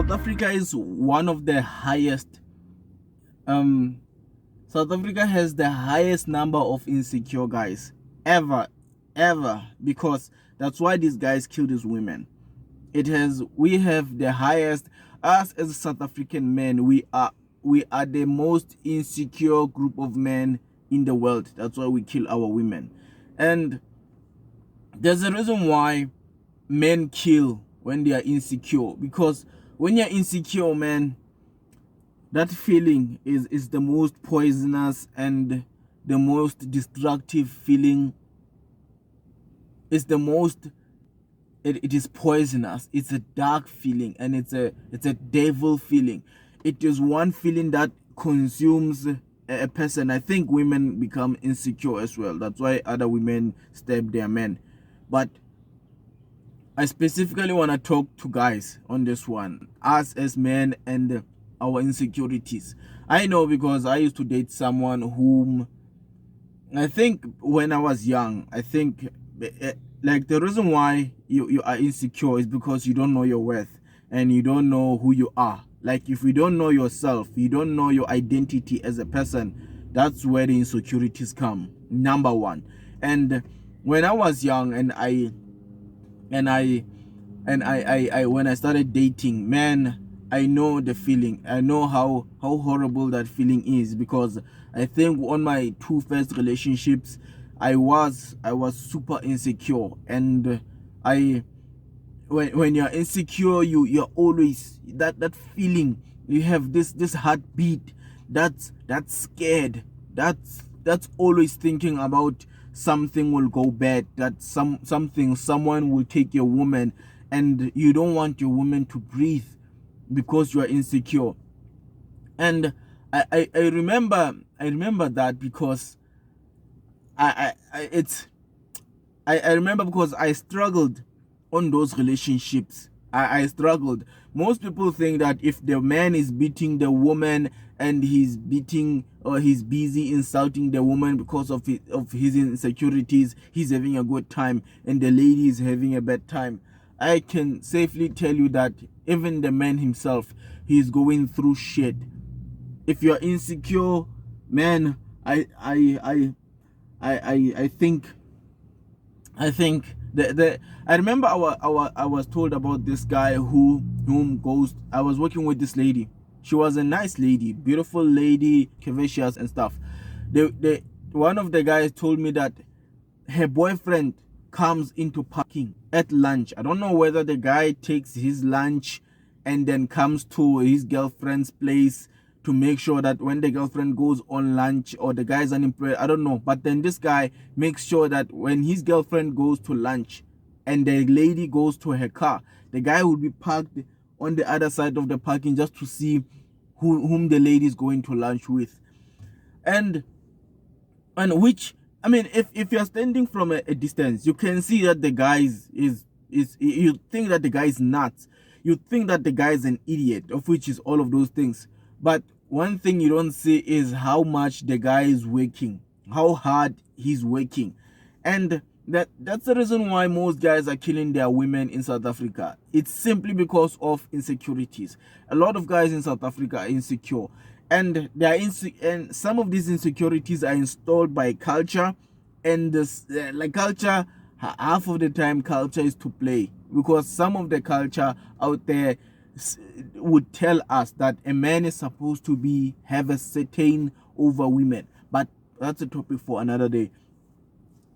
South Africa is one of the highest. Um, South Africa has the highest number of insecure guys ever, ever, because that's why these guys kill these women. We have the highest. Us as South African men, we are the most insecure group of men in the world. That's why we kill our women. And there's a reason why men kill when they are insecure, because when you're insecure, man, that feeling is the most poisonous and the most destructive feeling. It's the most it is poisonous. It's a dark feeling, and it's a devil feeling. It is one feeling that consumes a person. I think women become insecure as well. That's why other women stab their men. But I specifically want to talk to guys on this one, us as men and our insecurities. I know because I used to date someone whom I think when I was young, I think like the reason why you are insecure is because you don't know your worth and you don't know who you are. Like if you don't know yourself, you don't know your identity as a person, that's where the insecurities come. Number one. And when I was young and I when I started dating, man, I know the feeling. I know how horrible that feeling is, because I think on my two first relationships, I was super insecure. And I when you're insecure, you're always that feeling. You have this heartbeat that's scared, that's always thinking about something will go bad, that someone will take your woman, and you don't want your woman to breathe because you are insecure. And I remember that because I remember because I struggled on those relationships. I struggled. Most people think that if the man is beating the woman and he's beating or he's busy insulting the woman because of his insecurities, he's having a good time and the lady is having a bad time. I can safely tell you that even the man himself, he's going through shit. If you're insecure, man, I think I remember I was told about this guy whom goes. I was working with this lady. She was a nice lady, beautiful lady, curvaceous and stuff. The one of the guys told me that her boyfriend comes into parking at lunch. I don't know whether the guy takes his lunch and then comes to his girlfriend's place to make sure that when the girlfriend goes on lunch, or the guy's unemployed, I don't know. But then this guy makes sure that when his girlfriend goes to lunch and the lady goes to her car, the guy will be parked on the other side of the parking just to see whom the lady is going to lunch with. And which, I mean, if you're standing from a distance, you can see that the guy is you think that the guy is nuts. You think that the guy is an idiot, of which is all of those things. But one thing you don't see is how much the guy is working, how hard he's working. And that's the reason why most guys are killing their women in South Africa. It's simply because of insecurities. A lot of guys in South Africa are insecure, and and some of these insecurities are installed by culture. And this like culture, half of the time culture is to play, because some of the culture out there would tell us that a man is supposed to have a certain over women. But that's a topic for another day.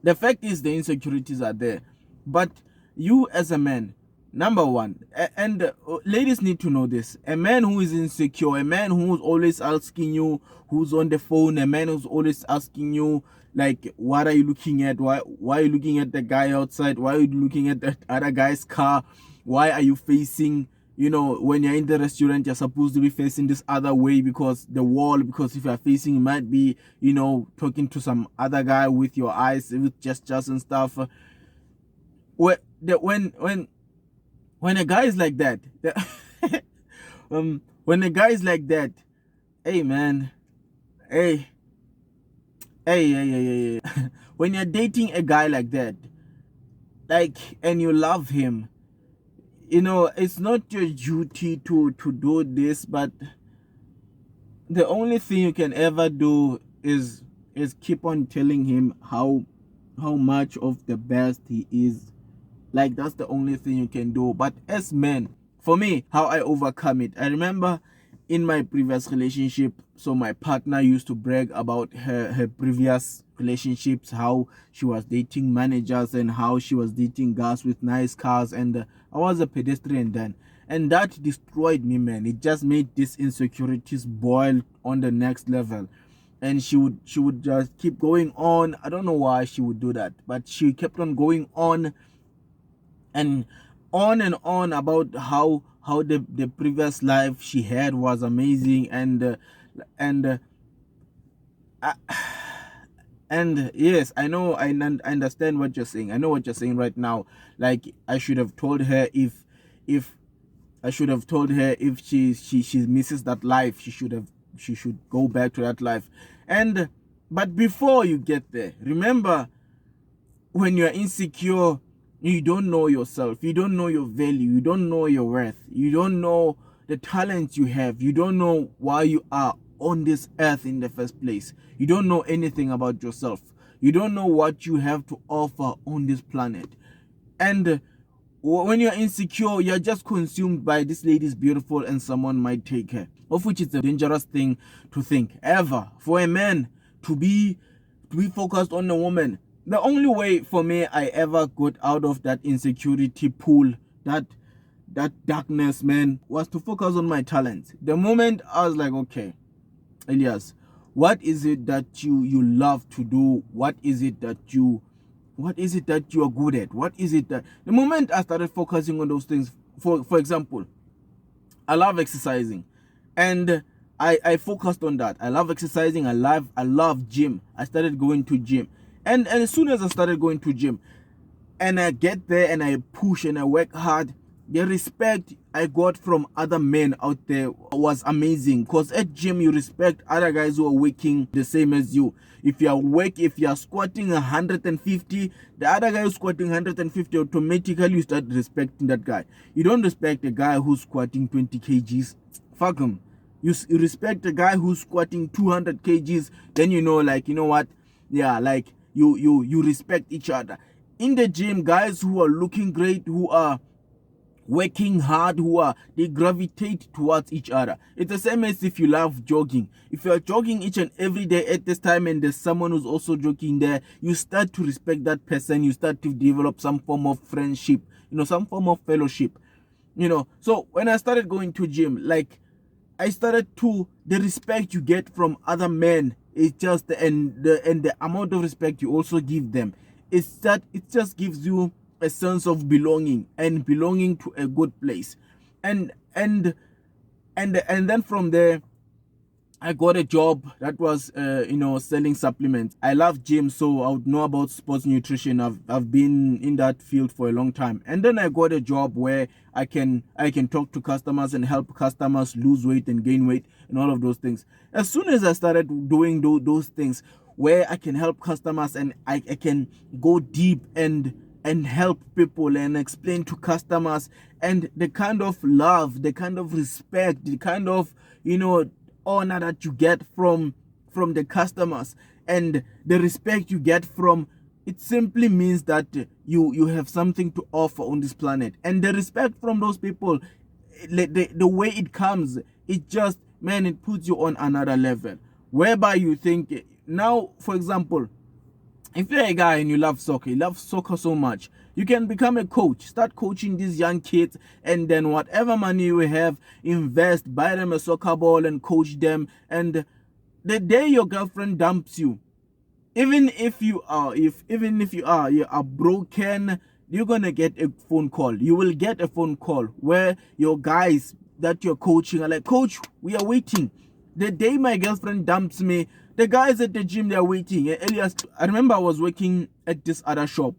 The fact is the insecurities are there. But you as a man, number one, and ladies need to know this, a man who is insecure, a man who's always asking you, who's on the phone, a man who's always asking you, like, what are you looking at? Why are you looking at the guy outside? Why are you looking at that other guy's car? Why are you facing, when you're in the restaurant, you're supposed to be facing this other way because the wall, because if you're facing, you might be, talking to some other guy with your eyes, with gestures and stuff. When a guy is like that, when a guy is like that, hey man, hey, hey. When you're dating a guy like that, like, and you love him, it's not your duty to do this, but the only thing you can ever do is keep on telling him how much of the best he is. Like, that's the only thing you can do. But as men, for me, how I overcome it, I remember in my previous relationship, so my partner used to brag about her previous relationships, how she was dating managers and how she was dating guys with nice cars, and I was a pedestrian then, and that destroyed me, man. It just made these insecurities boil on the next level. And she would just keep going on. I don't know why she would do that, but she kept on going on and on about how the previous life she had was amazing, and uh, and yes, I know, I understand what you're saying. I know what you're saying right now. Like, I should have told her if I should have told her if she misses that life, she should go back to that life. And but before you get there, remember, when you're insecure, you don't know yourself, you don't know your value, you don't know your worth, you don't know the talents you have, you don't know why you are on this earth in the first place, you don't know anything about yourself, you don't know what you have to offer on this planet. And when you're insecure, you're just consumed by this lady's beautiful and someone might take her, of which is a dangerous thing to think ever. For a man to be focused on a woman, the only way for me I ever got out of that insecurity pool, that darkness, man, was to focus on my talents. The moment I was like, okay, Elias, what is it that you love to do? What is it that you are good at? What is it that, the moment I started focusing on those things, for example, I love exercising, and I focused on that. I love exercising. I love gym. I started going to gym, and as soon as I started going to gym, and I get there and I push and I work hard, the respect I got from other men out there was amazing. Because at gym, you respect other guys who are working the same as you. If you are squatting 150, the other guy who's squatting 150, automatically you start respecting that guy. You don't respect a guy who's squatting 20 kgs. Fuck him. You respect a guy who's squatting 200 kgs. Then like, you know what? Yeah, like you respect each other. In the gym, guys who are looking great, who are working hard, they gravitate towards each other. It's the same as if you love jogging. If you are jogging each and every day at this time and there's someone who's also jogging there, you start to respect that person. You start to develop some form of friendship, some form of fellowship. So when I started going to gym, like, I started to, the respect you get from other men is just, and the amount of respect you also give them, it's that it just gives you a sense of belonging and belonging to a good place. And then from there, I got a job that was selling supplements. I love gym, so I would know about sports nutrition. I've been in that field for a long time. And then I got a job where I can talk to customers and help customers lose weight and gain weight and all of those things. As soon as I started doing those things where I can help customers and I can go deep and help people and explain to customers, and the kind of love, the kind of respect, the kind of honor that you get from the customers, and the respect you get from it, simply means that you have something to offer on this planet. And the respect from those people, the way it comes, it just, man, it puts you on another level, whereby you think, now, for example, if you're a guy and you love soccer so much, you can become a coach. Start coaching these young kids, and then whatever money you have, invest, buy them a soccer ball and coach them. And the day your girlfriend dumps you, even if you are broken, you're gonna get a phone call. You will get a phone call where your guys that you're coaching are like, "Coach, we are waiting." The day my girlfriend dumps me, the guys at the gym, they're waiting. Elias, I remember I was working at this other shop,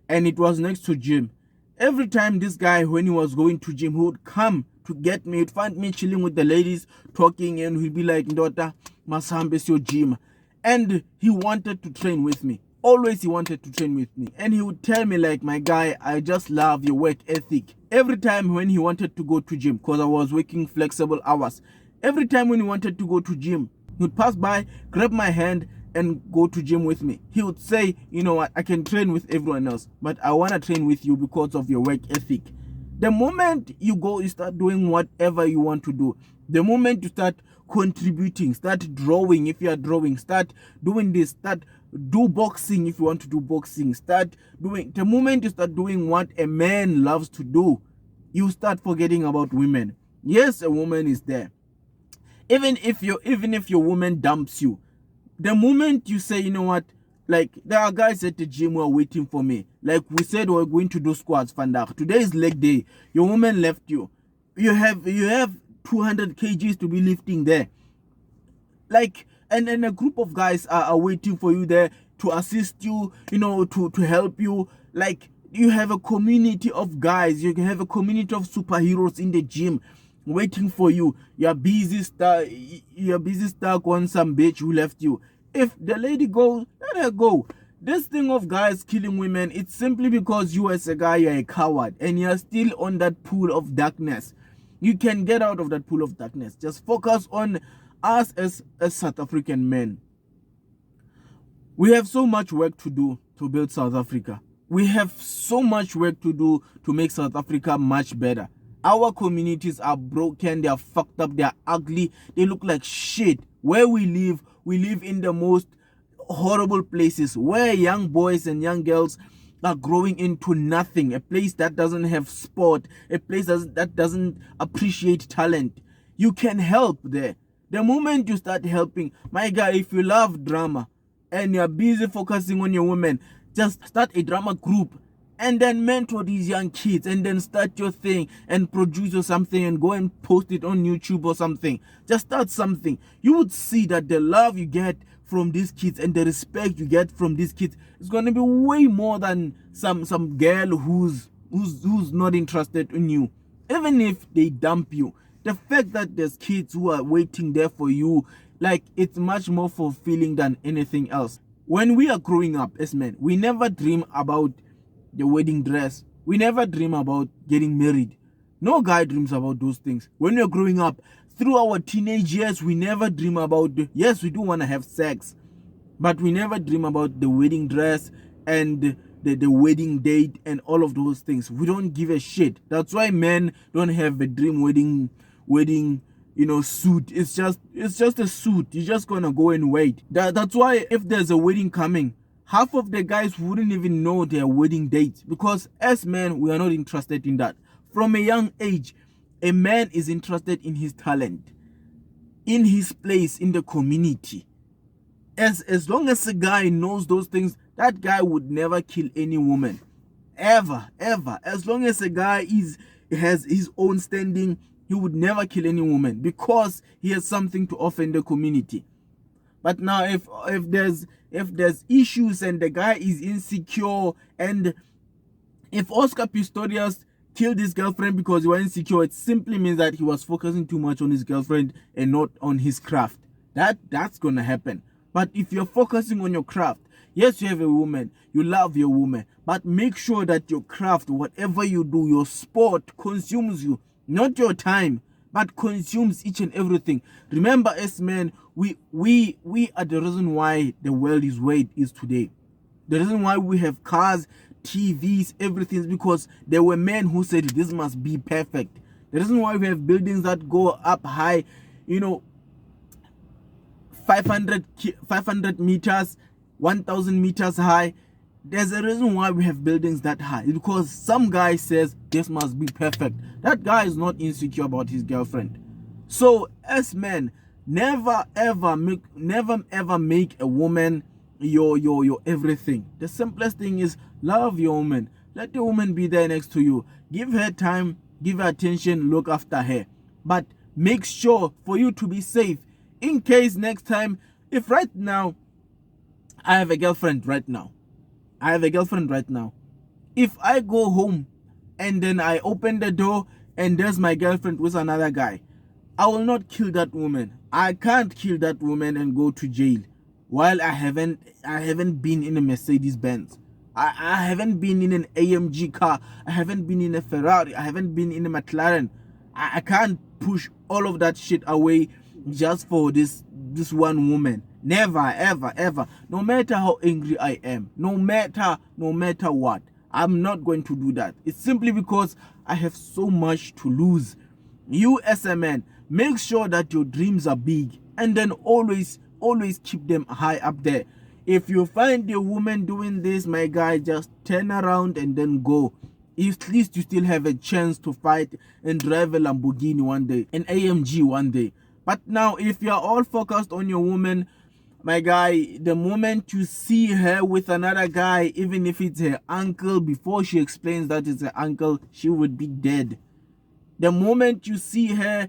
and it was next to gym. Every time this guy, when he was going to gym, he would come to get me. He'd find me chilling with the ladies, talking, and he'd be like, "Daughter, Masambes your gym." And he wanted to train with me. Always he wanted to train with me, and he would tell me like, my guy, I just love your work ethic. Every time when he wanted to go to gym, because I was working flexible hours, every time when he wanted to go to gym, he would pass by, grab my hand, and go to gym with me. He would say, you know what, I can train with everyone else, but I want to train with you because of your work ethic. The moment you go, you start doing whatever you want to do. The moment you start contributing, start drawing if you are drawing, start doing this, start do boxing if you want to do boxing, start doing, the moment you start doing what a man loves to do, you start forgetting about women. Yes, a woman is there. Even if your woman dumps you, the moment you say, you know what, like there are guys at the gym who are waiting for me. Like we said, we're going to do squats, Vandaag. Today is leg day. Your woman left you. You have 200 kgs to be lifting there. Like, and a group of guys are waiting for you there to assist you, you know, to help you. Like, you have a community of guys. You can have a community of superheroes in the gym waiting for you. You're busy stuck on some bitch who left you. If the lady goes, let her go. This thing of guys killing women, it's simply because you as a guy, you're a coward and you're still on that pool of darkness. You can get out of that pool of darkness. Just focus on us as South African men. We have so much work to do to build South Africa. We have so much work to do to make South Africa much better. Our communities are broken, they are fucked up, they are ugly, they look like shit. Where we live in the most horrible places where young boys and young girls are growing into nothing. A place that doesn't have sport, a place that doesn't appreciate talent. You can help there. The moment you start helping, my guy, if you love drama and you're busy focusing on your women, just start a drama group and then mentor these young kids and then start your thing and produce or something and go and post it on YouTube or something. Just start something. You would see that the love you get from these kids and the respect you get from these kids is going to be way more than some girl who's not interested in you. Even if they dump you, the fact that there's kids who are waiting there for you, like, it's much more fulfilling than anything else. When we are growing up as men, we never dream about the wedding dress. We never dream about getting married. No guy dreams about those things. When we're growing up, through our teenage years, we never dream about, yes, we do want to have sex, but we never dream about the wedding dress and the wedding date and all of those things. We don't give a shit. That's why men don't have a dream wedding, you know, suit. It's just a suit. You're just gonna go and wait. That's why if there's a wedding coming, half of the guys wouldn't even know their wedding date, because as men, we are not interested in that. From a young age, a man is interested in his talent, in his place in the community. As long as a guy knows those things, that guy would never kill any woman. Ever. As long as a guy has his own standing, he would never kill any woman because he has something to offer in the community. But now if there's issues and the guy is insecure, and if Oscar Pistorius killed his girlfriend because he was insecure, it simply means that he was focusing too much on his girlfriend and not on his craft. That's gonna happen. But if you're focusing on your craft, yes, you have a woman, you love your woman, but make sure that your craft, whatever you do, your sport consumes you, not your time, but consumes each and everything. Remember, as men, we are the reason why the world is where it is today. The reason why we have cars, TVs, everything is because there were men who said this must be perfect. The reason why we have buildings that go up high, you know, 500 meters, 1,000 meters high. There's a reason why we have buildings that high. It's because some guy says this must be perfect. That guy is not insecure about his girlfriend. So as men, never ever make a woman your everything. The simplest thing is love your woman. Let the woman be there next to you. Give her time, give her attention, look after her. But make sure for you to be safe. In case next time, if right now, I have a girlfriend right now. If I go home and then I open the door and there's my girlfriend with another guy, I will not kill that woman. I can't kill that woman and go to jail. while I haven't been in a Mercedes Benz. I haven't been in an AMG car. I haven't been in a Ferrari. I haven't been in a McLaren. I can't push all of that shit away just for this one woman. Never, ever, ever. No matter how angry I am, no matter what, I'm not going to do that. It's simply because I have so much to lose. You as a man, make sure that your dreams are big, and then always keep them high up there. If you find a woman doing this, my guy, just turn around and then go. At least you still have a chance to fight and drive a Lamborghini one day, an AMG one day. But now, if you're all focused on your woman, my guy, the moment you see her with another guy, even if it's her uncle, before she explains that it's her uncle, she would be dead. The moment you see her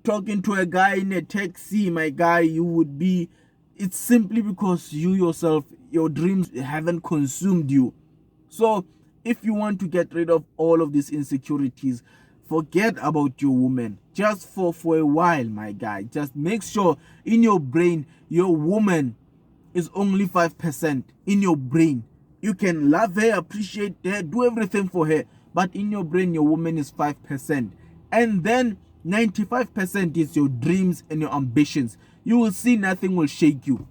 talking to a guy in a taxi, my guy, you would be... It's simply because you yourself, your dreams haven't consumed you. So if you want to get rid of all of these insecurities, forget about your woman just for a while, my guy. Just make sure in your brain your woman is only 5% in your brain. You can love her, appreciate her, do everything for her, but in your brain your woman is 5%, and then 95% is your dreams and your ambitions. You will see nothing will shake you.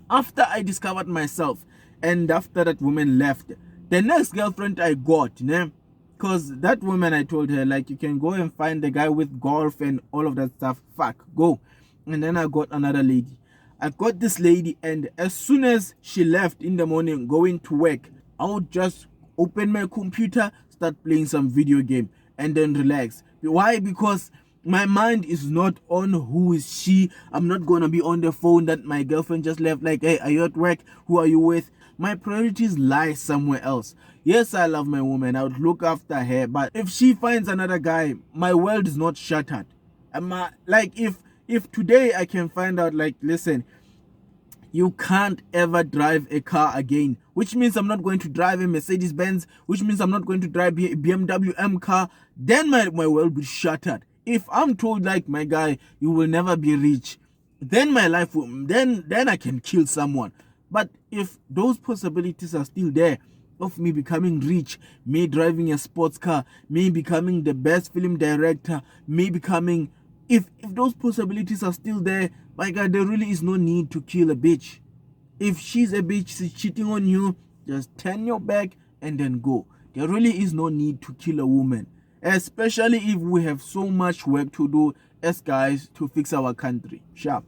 After I discovered myself, and after that woman left, the next girlfriend I got, because that woman, I told her, like, you can go and find the guy with golf and all of that stuff. Fuck, go. And then I got another lady. I got this lady, and as soon as she left in the morning going to work, I would just open my computer, start playing some video game, and then relax. Why? Because my mind is not on who is she. I'm not gonna be on the phone that my girlfriend just left, like, hey, are you at work? Who are you with? My priorities lie somewhere else. Yes, I love my woman. I would look after her, but if she finds another guy, my world is not shattered. Like, if today I can find out, like, listen, you can't ever drive a car again, which means I'm not going to drive a Mercedes Benz, which means I'm not going to drive a BMW M car, then my world will be shattered. If I'm told, like, my guy, you will never be rich, then my life will, then I can kill someone. But if those possibilities are still there of me becoming rich, me driving a sports car, me becoming the best film director, me becoming... If those possibilities are still there, my God, there really is no need to kill a bitch. If she's a bitch, she's cheating on you, just turn your back and then go. There really is no need to kill a woman, especially if we have so much work to do as guys to fix our country. Sharp.